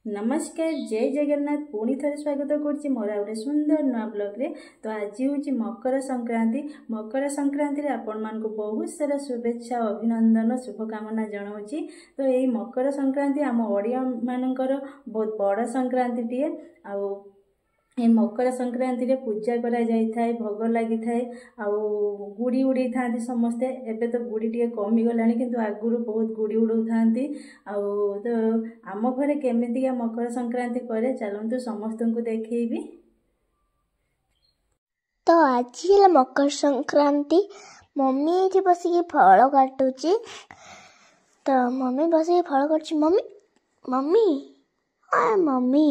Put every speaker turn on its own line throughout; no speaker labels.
नमस्कार जय जगन्नाथ पुणी थे स्वागत करुच्ची मोर गोटे सुंदर नुआ ब्लॉग रे। तो आज हूँ मकर संक्रांति रे आपण मान को बहुत सारा शुभेच्छा अभिनंदन शुभकामना जनाऊँगी। तो यही मकर संक्रांति आम ओडिया मानकर बहुत बड़ संक्रांति टीए। ए मकर संक्रांति रे पूजा करा जाय थाए, भोग लगी थाए, गुड़ी उड़ी था समस्ते। एबे तो गुड़ी टे कमी गलानी किंतु आगुरु बहुत गुड़ी उड़ौ थांती। तो आम घरे केमितिका मकर संक्रांति करे चलंतु समस्त को देखैबी।
तो आज है मकर संक्रांति। मम्मी ये बसिकी फल काटुची। तो मम्मी बसिकी फल काटुची। मम्मी मम्मी हाँ मम्मी।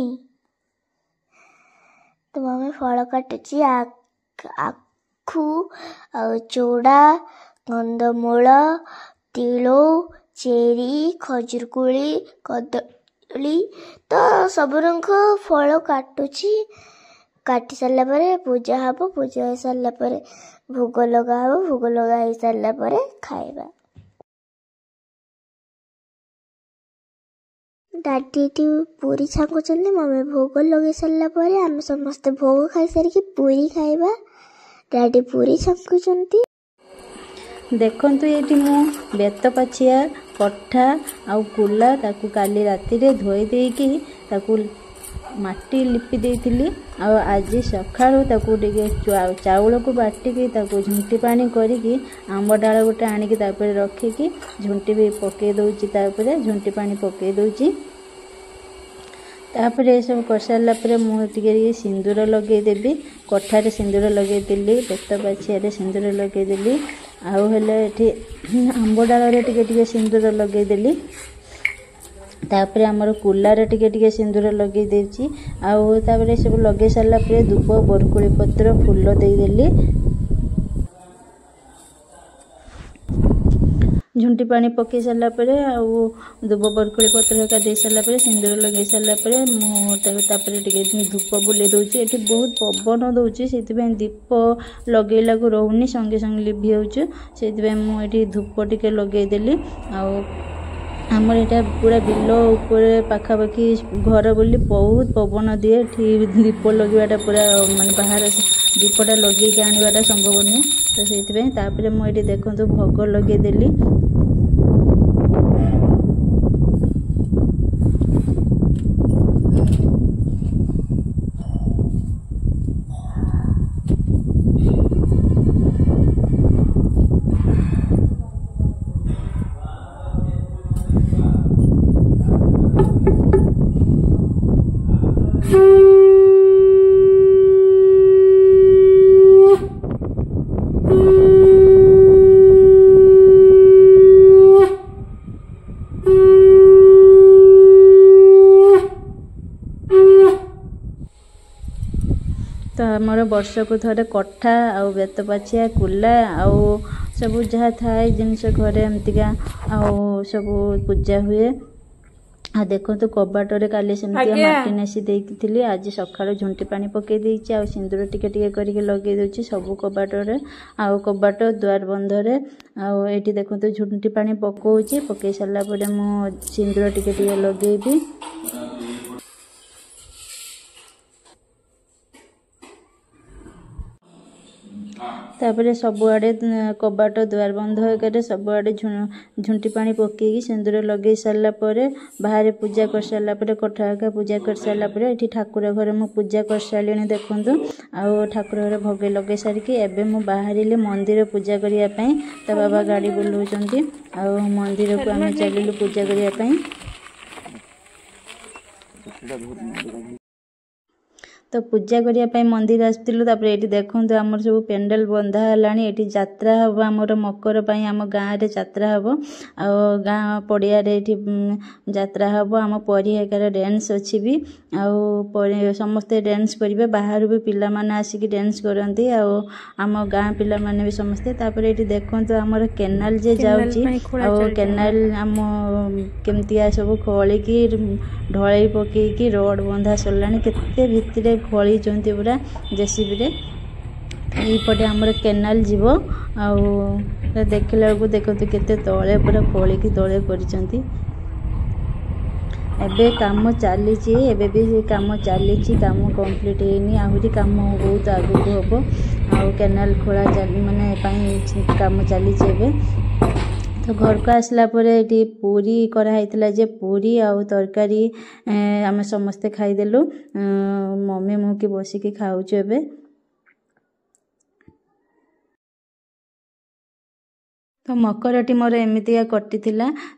तो मम्मी फल काटुची आखु चूड़ा कंदमूल तिलो चेरी खजुरकुली कदली तो सब रंग फल काटुची। काटी सारा पर पूजा हम, पूजा हो सारा पर भोग लगा हम, भोग लगा हो सारा पर खाइबा। दादी पूरी छाकुचंदी। मम्मी भोग लगे सारा पर आम समस्ते भोग खाई सारिकी पूरी खाइबा। दादी पूरी छाकुचंदी।
देखंतु एटी मु बेत पाछिया कट्ठा आउ कुला ताकू काली राती रे धोई देकी ताकू माटी लिपि देइथिली। आज सकाळू ताकू टिके चाउल को बाटिकी ताकू झुंटी पानी करिकी आंब डाल गोटे आनिकी तापर रखिकी झुंटी भी पके दउची। तापर झुंटी पानी पके दउची। तापर ये सब कर सारा पर मुझे सिंदूर लगे देवी। कठारे सिंदूर लगे देली, बेत पाछिया सिंदूर लगे देली। आउे आंब डाल टे सिंदूर लगे देली। तापर आमर कुलार टे सिंदूर लगे देची। आउे सब लगे सारा पर धूप बरकुली पत्र फूल देदेली। झुंटी पानी पकई सारा पर धूप बरकुली पत्र का दे सारा पर सिंदूर लगे सारा पर मुझे धूप बुले दूची। ये बहुत पवन दूची से दीप लगेला को रोनी संगे संगे लिभि हो मुझे धूप टे लगेदेली। आमर यहाँ पूरा बिल ऊपर पाखापाखि घर बोली बहुत पवन दिए। दीप लगवाटा पूरा माने बाहर दीपटा लगे आनवाटा संभव नुहे। तो से मुझे देखो भोग लगेदेली। तो आमर वर्ष को थोड़े कट्ठा आउ बेत पाछिया कुला आउ सब जहाँ थाए जिनस घरे एमतीका आउ सब पूजा हुए। देखो तो कबाटर काली सेमती माटी नेसी देती। आज सकाळु झुंटी पानी पकई देइछि। आ सिंदूर टिके टिके करके लगे देछि सब कबाटर आउ कबाट द्वार बंधरे। आउ एठी देखो तो झुंटी पानी पकोउछि। पकई सारा पर मु सिंदूर टिके टिके लगेबी। तापर सबुआड़े कबाट द्वार बंध कर सबुआड़े झुंटी पानी पकईकी सिंदूर लगे सारा पर बाहर पूजा कर सारा पर कठा का पूजा कर सारा पर ये ठाकुर घर मु पूजा कर सारे। देखु आउ ठाकुर घर भोगे लगे सारिकी एबे मु बाहर मंदिर पूजा करने। तो बाबा गाड़ी बुलाऊँ आउ मंदिर को आम चलू पूजा करने। तो पूजा करने मंदिर आसलु। तापर ये देखो आमर सब पेंडल बंधा है। ये जात्रा हम आमर मकर आम गाँव में जात्रा हम। गाँ पड़िया जात्रा हम। आम परिहार डांस अच्छी भी समस्ते डांस करेंगे। बाहर भी पिला माने आसिक डांस करती। आम गाँ पिला माने भी समस्ते। तापर ये देखो आमर केनाल जे जाउची। केनाल आम केमतिया सब खलिकी ढलई पकईकी रोड बंधा सरला। केते भितरे खली पूरा जेसीबी यपटे आमर केनाल जीव। देखला बेलू देखते केते तले पूरा खलिकी तले कर। एबे काम चली एबे भी काम चली काम कंप्लीट होनी आहरी काम बहुत आगु को हम आ कैनाल खोला माने काम चली तो घर को आसला ये पूरी कराई जे पूरी आउ तरकारी आम समस्ते खाईदेलु मम्मी मुझे बसिकी खाऊचु एबे। तो मकरटी मोर एमतिया कटी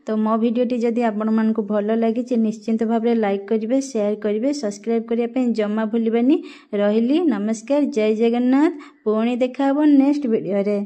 तो मो भिडियोटी जदि आपण मानकु भल लगी निश्चिंत भाव में लाइक करेंगे शेयर करेंगे सब्सक्राइब करने जमा भूलि रही। नमस्कार जय जगन्नाथ पुणी देखा नेक्स्ट वीडियो रे।